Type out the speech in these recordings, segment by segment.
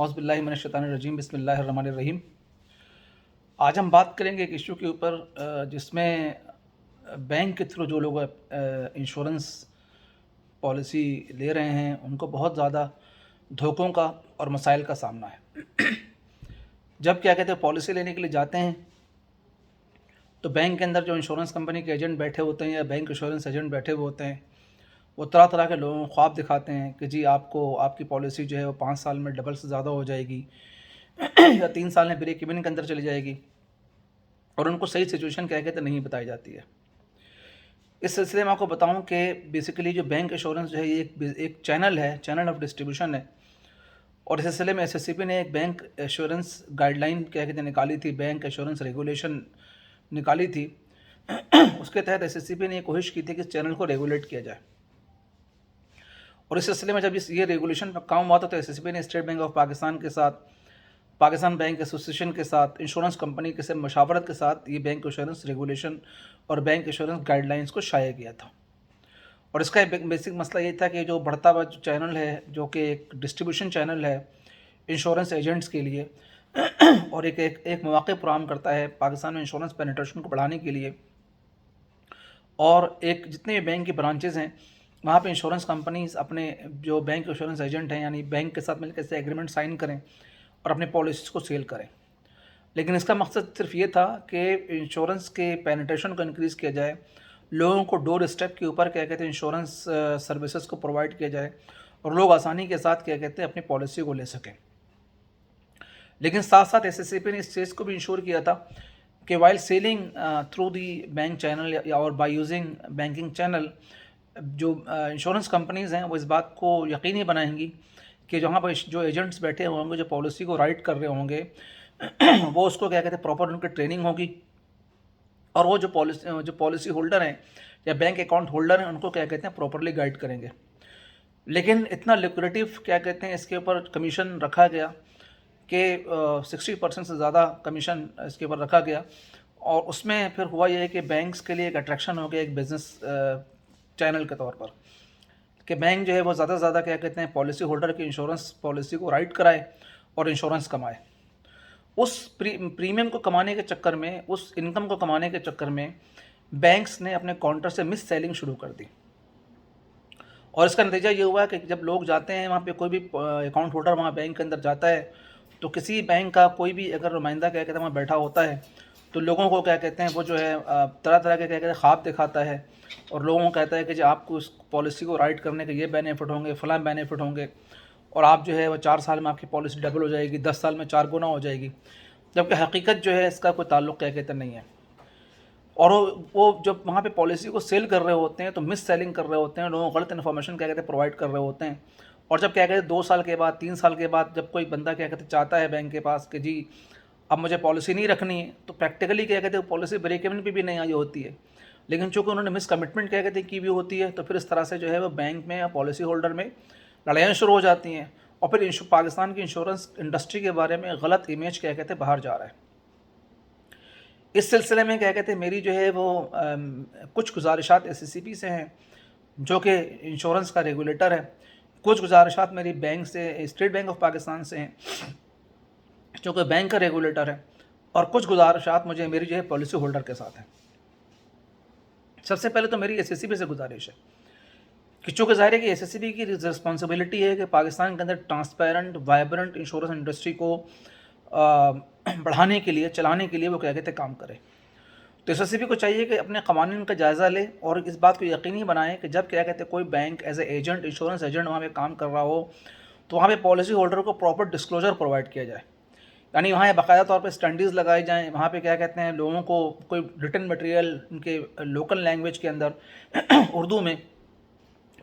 औज़ु बिल्लाहि मिनश शैतानिर रजीम बिस्मिल्लाहिर रहमानिर रहीम। आज हम बात करेंगे एक इशू के ऊपर जिसमें बैंक के थ्रू जो लोग इंश्योरेंस पॉलिसी ले रहे हैं उनको बहुत ज़्यादा धोखों का और मसाइल का सामना है। जब क्या कहते हैं पॉलिसी लेने के लिए जाते हैं तो बैंक के अंदर जो इंश्योरेंस कंपनी के एजेंट बैठे होते हैं या बैंक इंश्योरेंस एजेंट बैठे हुए होते हैं वो तरह तरह के लोगों को ख्वाब दिखाते हैं कि जी आपको आपकी पॉलिसी जो है वो 5 साल में डबल से ज़्यादा हो जाएगी या 3 साल में ब्रेक इवन के अंदर चली जाएगी, और उनको सही सिचुएशन क्या कहते नहीं बताई जाती है। इस सिलसिले में आपको बताऊं कि बेसिकली जो बैंक इंश्योरेंस जो है ये एक चैनल है, चैनल ऑफ डिस्ट्रीब्यूशन है। और इस सिलसिले में एसएससीपी ने एक बैंक इंश्योरेंस गाइडलाइन क्या कहते निकाली थी, बैंक इंश्योरेंस रेगुलेशन निकाली थी। उसके तहत एसएससीपी ने ये कोशिश की थी कि इस चैनल को रेगुलेट किया जाए। और इस सिलसिले में जब ये रेगुलेशन पर काम हुआ था तो एसएससीपी ने स्टेट बैंक ऑफ पाकिस्तान के साथ, पाकिस्तान बैंक एसोसिएशन के साथ, इंश्योरेंस कंपनी के से मशावरत के साथ ये बैंक इंश्योरेंस रेगुलेशन और बैंक इंश्योरेंस गाइडलाइंस को शाया किया था। और इसका एक बेसिक मसला ये था कि जो बढ़ता हुआ जो चैनल है, जो कि एक डिस्ट्रीब्यूशन चैनल है इंश्योरेंस एजेंट्स के लिए और एक मौक़ा फराहम करता है पाकिस्तान में इंश्योरेंस पेनिट्रेशन को बढ़ाने के लिए। और एक जितने भी बैंक की ब्रांचेज़ हैं वहाँ पे इंश्योरेंस कंपनीज़ अपने जो बैंक इंश्योरेंस एजेंट हैं यानी बैंक के साथ मिलकर से एग्रीमेंट साइन करें और अपने पॉलिसीज़ को सेल करें। लेकिन इसका मकसद सिर्फ ये था कि इंश्योरेंस के पेनिट्रेशन को इंक्रीज़ किया जाए, लोगों को डोर स्टेप के ऊपर क्या कहते हैं इंश्योरेंस सर्विसेज को प्रोवाइड किया जाए और लोग आसानी के साथ क्या कहते हैं अपनी पॉलिसी को ले सकें। लेकिन साथ साथ एसएससीपी ने इस चीज़ को भी इंश्योर किया था कि while selling through the bank channel और बाय यूजिंग बैंकिंग चैनल, जो इंश्योरेंस कंपनीज़ हैं वो इस बात को यकीनी बनाएंगी कि जहाँ पर जो एजेंट्स बैठे होंगे, जो पॉलिसी को राइट कर रहे होंगे वो उसको क्या कहते हैं प्रॉपर उनकी ट्रेनिंग होगी, और वो जो पॉलिसी होल्डर हैं या बैंक अकाउंट होल्डर हैं उनको क्या कहते हैं प्रॉपरली गाइड करेंगे। लेकिन इतना लिक्विडेटिव क्या कहते हैं इसके ऊपर कमीशन रखा गया कि 60% से ज़्यादा कमीशन इसके ऊपर रखा गया। और उसमें फिर हुआ ये है कि बैंक्स के लिए एक अट्रैक्शन हो गया एक बिज़नेस चैनल के तौर पर कि बैंक जो है वो ज़्यादा से ज़्यादा क्या कहते हैं पॉलिसी होल्डर की इंश्योरेंस पॉलिसी को राइट कराए और इंश्योरेंस कमाए। उस प्रीमियम को कमाने के चक्कर में, उस इनकम को कमाने के चक्कर में बैंक्स ने अपने काउंटर से मिस सेलिंग शुरू कर दी। और इसका नतीजा ये हुआ कि जब लोग जाते हैं वहाँ पे, कोई भी अकाउंट होल्डर वहाँ बैंक के अंदर जाता है तो किसी बैंक का कोई भी अगर नुमाइंदा क्या कहते हैं वहाँ बैठा होता है तो लोगों को क्या कहते हैं वो जो है तरह तरह के क्या कहते हैं ख्वाब दिखाता है और लोगों को कहता है कि जी आपको इस पॉलिसी को राइट करने के ये बेनिफिट होंगे, फ़लाँ बेनिफिट होंगे, और आप जो है वो 4 साल में आपकी पॉलिसी डबल हो जाएगी, 10 साल में 4 गुना हो जाएगी। जबकि हकीकत जो है इसका कोई ताल्लुक़ क्या कहते नहीं है। और वो जब वहाँ पे पॉलिसी को सेल कर रहे होते हैं तो मिस सेलिंग कर रहे होते हैं, लोगों को गलत इन्फॉर्मेशन क्या कहते हैं प्रोवाइड कर रहे होते हैं। और जब क्या कहते हैं 2 साल के बाद, 3 साल के बाद जब कोई बंदा क्या कहते चाहता है बैंक के पास कि जी अब मुझे पॉलिसी नहीं रखनी है, तो प्रैक्टिकली क्या कहते हैं पॉलिसी ब्रेक इवन पे भी नहीं आई होती है। लेकिन चूँकि उन्होंने मिस कमिटमेंट क्या कहते हैं की भी होती है तो फिर इस तरह से जो है वो बैंक में या पॉलिसी होल्डर में लड़ाइयाँ शुरू हो जाती हैं और फिर पाकिस्तान की इंश्योरेंस इंडस्ट्री के बारे में गलत इमेज क्या कहते हैं बाहर जा रहा है। इस सिलसिले में क्या कहते हैं मेरी जो है वो कुछ गुजारिशात एसएससीपी से हैं जो कि इंश्योरेंस का रेगुलेटर है, कुछ गुजारिशात मेरी बैंक से, स्टेट बैंक ऑफ पाकिस्तान से हैं जो कि बैंक का रेगुलेटर है, और कुछ गुजारिशात मुझे मेरी जो है पॉलिसी होल्डर के साथ हैं। सबसे पहले तो मेरी एसएससीपी से गुजारिश है कि चूँकि ज़ाहिर है कि एसएससीपी की रिस्पॉन्सिबिलिटी है कि पाकिस्तान के अंदर ट्रांसपेरेंट वाइब्रेंट इंश्योरेंस इंडस्ट्री को बढ़ाने के लिए, चलाने के लिए वो क्या कहते हैं काम करे। तो एसएससीपी को चाहिए कि अपने क़वानीन का जायज़ा ले और इस बात को यकीनी बनाए कि जब क्या कहते हैं कोई bank as a agent, insurance agent वहाँ पे काम कर रहा हो तो वहाँ पे पॉलिसी होल्डर को प्रॉपर डिस्क्लोजर प्रोवाइड किया जाए, यानी वहाँ बाकायदा तौर पे स्टैंडर्ड्स लगाए जाएँ। वहाँ पे क्या कहते हैं लोगों को कोई रिटन मटेरियल उनके लोकल लैंग्वेज के अंदर उर्दू में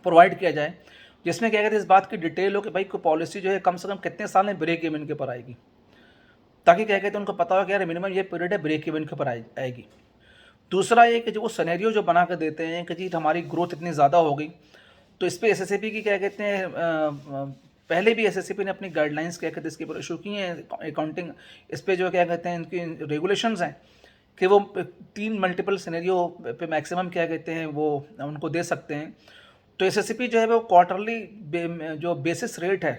प्रोवाइड किया जाए जिसमें क्या कहते हैं इस बात की डिटेल हो कि भाई कोई पॉलिसी जो है कम से कम कितने साल में ब्रेक इवन के ऊपर आएगी, ताकि क्या कहते हैं उनको पता हो कि यार मिनिमम ये पीरियड है ब्रेक इवन के ऊपर आएगी। दूसरा ये कि जो वो सिनेरियो जो बना कर देते हैं कि जी हमारी ग्रोथ इतनी ज़्यादा हो गई, तो इस पे एसएससीपी की क्या कहते हैं पहले भी एसएससीपी ने अपनी गाइडलाइंस क्या कहते हैं इसके ऊपर इशू की हैं अकाउंटिंग, इस पे जो क्या कहते हैं इनकी रेगुलेशंस हैं कि वो 3 मल्टीपल सिनेरियो पे मैक्सिमम क्या कहते हैं वो उनको दे सकते हैं। तो एसएससीपी जो है वो क्वार्टरली जो बेसिस रेट है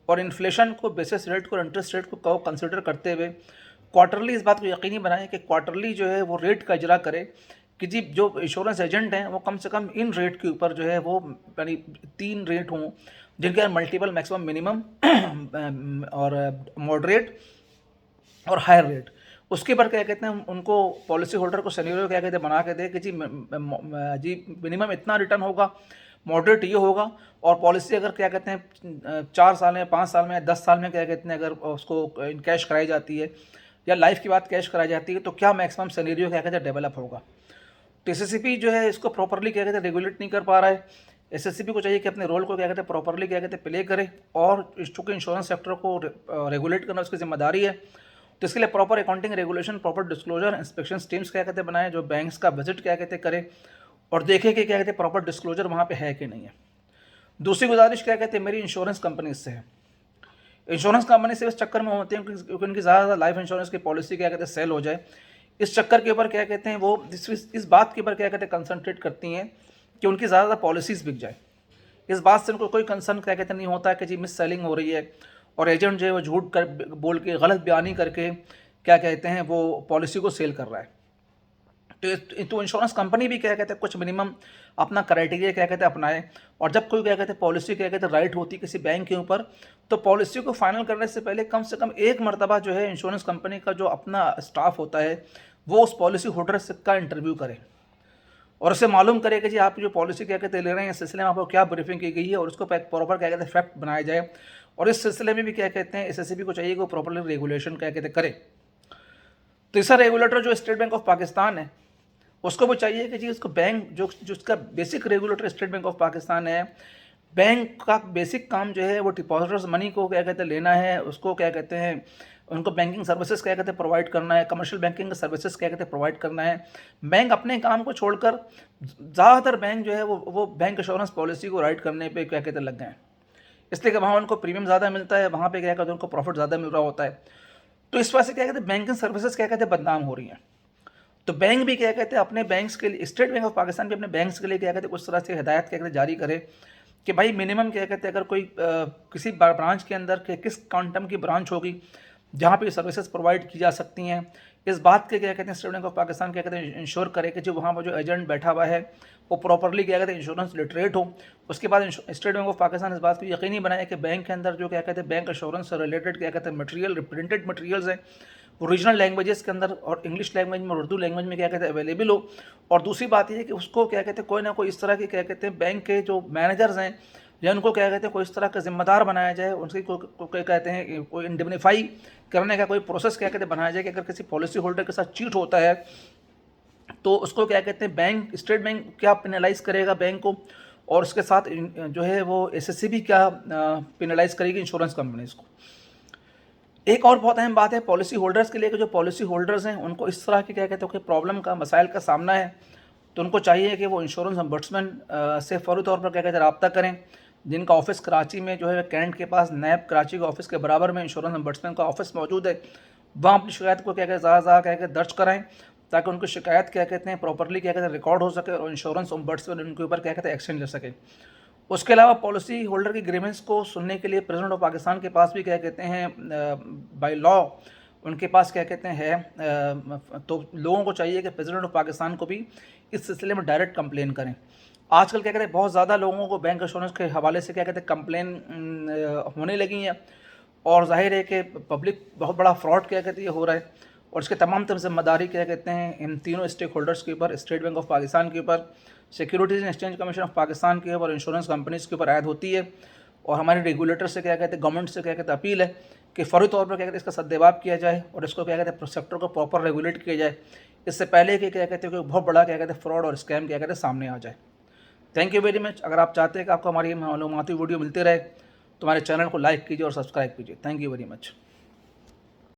और इन्फ्लेशन को, बेसिस रेट को और इंटरेस्ट रेट को कंसिडर करते हुए क्वार्टरली इस बात को यकीनी बनाएं कि क्वार्टरली जो है वो रेट का इजरा करे कि जी जो इंश्योरेंस एजेंट हैं वो कम से कम इन रेट के ऊपर जो है वो यानी 3 रेट हों जिनके अंदर मल्टीपल, मैक्सिमम, मिनिमम और मॉडरेट और हायर रेट। उसके ऊपर क्या कहते हैं उनको पॉलिसी होल्डर को सिनेरियो क्या कहते हैं बना के दे कि जी मिनिमम इतना रिटर्न होगा, मॉडरेट ये होगा, और पॉलिसी अगर क्या कहते हैं 4 साल में, 5 साल में, 10 साल में क्या कहते हैं अगर उसको इन कैश कराई जाती है या लाइफ की बात कैश कराई जाती है तो क्या मैक्सिमम सिनेरियो क्या कहते हैं डेवलप होगा। तो एसएससीपी जो है इसको प्रॉपरली क्या कहते हैं रेगुलेट नहीं कर पा रहा है। एसएससीपी को चाहिए कि अपने रोल को क्या कहते हैं प्रॉपरली क्या कहते हैं प्ले करे, और चूँकि इंश्योरेंस सेक्टर को रेगुलेट करना उसकी जिम्मेदारी है, तो इसके लिए proper accounting regulation, proper disclosure, inspection teams क्या कहते हैं बनाए जो बैंक्स का बजट क्या कहते हैं करे और देखे कि क्या कहते हैं प्रॉपर डिस्क्लोजर वहाँ पे है कि नहीं है। दूसरी गुजारिश क्या कहते हैं मेरी इंश्योरेंस कंपनी से है। इंश्योरेंस कंपनी से इस चक्कर में होते हैं क्योंकि उनकी ज़्यादा लाइफ इंश्योरेंस की पॉलिसी क्या कहते हैं सेल हो जाए, इस चक्कर के ऊपर क्या कहते हैं वो इस बात के ऊपर क्या कहते हैं कंसंट्रेट करती हैं कि उनकी ज़्यादा पॉलिसीज़ बिक जाए। इस बात से उनको कोई कंसर्न क्या कहते हैं नहीं होता है कि जी मिस सेलिंग हो रही है और एजेंट जो है वो झूठ कर बोल के गलत बयानी करके क्या कहते हैं वो पॉलिसी को सेल कर रहा है। तो इंश्योरेंस कंपनी भी क्या कहते हैं कुछ मिनिमम अपना क्राइटेरिया क्या कहते हैं अपनाए, और जब कोई क्या कहते हैं पॉलिसी क्या कहते हैं राइट होती है किसी बैंक के ऊपर, तो पॉलिसी को फाइनल करने से पहले कम से कम एक मरतबा जो है इंश्योरेंस कंपनी का जो अपना स्टाफ होता है वो उस पॉलिसी होल्डर का इंटरव्यू करे और उसे मालूम करे कि जी आप जो पॉलिसी क्या कहते हैं ले रहे हैं इस सिलसिले में आपको क्या ब्रीफिंग की गई है और उसको प्रॉपर क्या कहते हैं फैक्ट बनाया जाए। और इस सिलसिले में भी क्या कहते हैं एसएससीबी को चाहिए कि वो प्रॉपरली रेगुलेशन क्या कहते हैं करे। तीसरा रेगुलेटर जो स्टेट बैंक ऑफ पाकिस्तान है उसको भी चाहिए कि जी उसको बैंक जो उसका basic regulator state bank of Pakistan है, बैंक का बेसिक काम जो है वो डिपॉजिटर्स मनी को क्या कहते हैं लेना है, उसको क्या कहते हैं उनको बैंकिंग सर्विसेज क्या कहते हैं प्रोवाइड करना है, कमर्शियल बैंकिंग सर्विसेज क्या कहते हैं प्रोवाइड करना है। बैंक अपने काम को छोड़कर ज़्यादातर बैंक जो है वो बैंक इंश्योरेंस पॉलिसी को राइट करने पे क्या कहते हैं लग गए हैं, इसलिए कि वहाँ उनको प्रीमियम ज़्यादा मिलता है, वहाँ पे क्या कहते हैं उनको प्रॉफिट ज़्यादा मिल रहा होता है। तो इस वजह से क्या कहते हैं बैंकिंग सर्विसेज क्या कहते हैं बदनाम हो रही हैं। तो बैंक भी क्या कहते हैं अपने बैंक्स के लिए, स्टेट बैंक ऑफ पाकिस्तान भी अपने बैंक्स के लिए क्या कहते हैं उस तरह से हिदायत क्या कहते हैं जारी करे कि भाई मिनिमम क्या कहते हैं अगर कोई किसी ब्रांच के अंदर के किस क्वांटम की ब्रांच होगी जहाँ पे सर्विसेज प्रोवाइड की जा सकती हैं, इस बात के क्या कहते हैं स्टेट बैंक ऑफ पाकिस्तान क्या कहते हैं इंश्योर करे कि जो वहाँ पर जो एजेंट बैठा हुआ है वो प्रॉपरली क्या कहते हैं इंश्योरेंस लिटरेट हो। उसके बाद स्टेट बैंक ऑफ पाकिस्तान इस बात को यकीनी बनाए कि बैंक के अंदर जो क्या कहते हैं बैंक इंश्योरेंस से रिलेटेड क्या कहते हैं मटेरियल, प्रिंटेड मटेरियल्स हैं वो रीजनल लैंग्वेजेस के अंदर और इंग्लिश लैंग्वेज में और उर्दू लैंग्वेज में क्या कहते हैं अवेलेबल हो। और दूसरी बात ये है कि उसको क्या कहते हैं कोई ना कोई इस तरह के क्या कहते हैं बैंक के जो मैनेजर्स हैं या उनको क्या कहते हैं कोई इस तरह का जिम्मेदार बनाया जाए, उनकी कोई कहते हैं कोई इंडेमनीफाई करने का कोई प्रोसेस क्या कहते हैं बनाया जाए कि अगर किसी पॉलिसी होल्डर के साथ चीट होता है तो उसको क्या कहते हैं बैंक, स्टेट बैंक क्या पेनलाइज करेगा बैंक को, और उसके साथ जो है वो एसएससीबी क्या पेनलाइज करेगी इंश्योरेंस कंपनीज को। एक और बहुत अहम बात है पॉलिसी होल्डर्स के लिए कि जो पॉलिसी होल्डर्स हैं उनको इस तरह की क्या कहते हैं कि प्रॉब्लम का, मसाइल का सामना है, तो उनको चाहिए कि वो इंश्योरेंस ombudsman से फौरी तौर पर क्या कहते हैं रब्ता करें, जिनका ऑफिस कराची में जो है कैंट के पास नैब कराची के ऑफिस के बराबर में इंश्योरेंस ombudsman का ऑफिस मौजूद है। वहाँ अपनी शिकायत को क्या कहते हैं ज़्यादा क्या कहते हैं दर्ज कराएँ ताकि उनकी शिकायत क्या कहते हैं प्रॉपरली क्या कहते हैं रिकॉर्ड हो सके और इंश्योरेंस ombudsman उनके ऊपर क्या कहते हैं एक्शन ले सके। उसके अलावा पॉलिसी होल्डर की ग्रीवेंस को सुनने के लिए प्रेसिडेंट ऑफ पाकिस्तान के पास भी क्या कहते हैं बाय लॉ उनके पास क्या कहते हैं तो लोगों को चाहिए कि प्रेसिडेंट ऑफ पाकिस्तान को भी इस सिलसिले में डायरेक्ट कंप्लेन करें। आजकल क्या कहते हैं बहुत ज़्यादा लोगों को बैंक इंश्योरेंस के हवाले से क्या कहते हैं कंप्लेन होने लगी हैं और जाहिर है कि पब्लिक बहुत बड़ा फ्रॉड क्या कहती है हो रहा है, और इसके तमाम जिम्मेदारी क्या कहते हैं इन तीनों स्टेक होल्डर्स के ऊपर, स्टेट बैंक ऑफ पाकिस्तान के ऊपर, securities and exchange commission of Pakistan के ऊपर, इंश्योरेंस कंपनीज़ के ऊपर आयद होती है। और हमारे रेगुलेटर से क्या कहते हैं गवर्नमेंट से क्या कहते हैं अपील है कि फौरी तौर पर क्या कहते हैं इसका सद्देबाब किया जाए और इसको क्या कहते हैं सेक्टर को प्रॉपर रेगुलेट किया जाए, इससे पहले कि क्या कहते हैं कि बहुत बड़ा क्या कहते हैं फ्रॉड और स्कैम क्या कहते हैं सामने आ जाए। Thank you very much. अगर आप चाहते हैं कि आपको हमारी मालूमाती वीडियो मिलती रहे तो हमारे चैनल को लाइक कीजिए और सब्सक्राइब कीजिए। Thank you very much.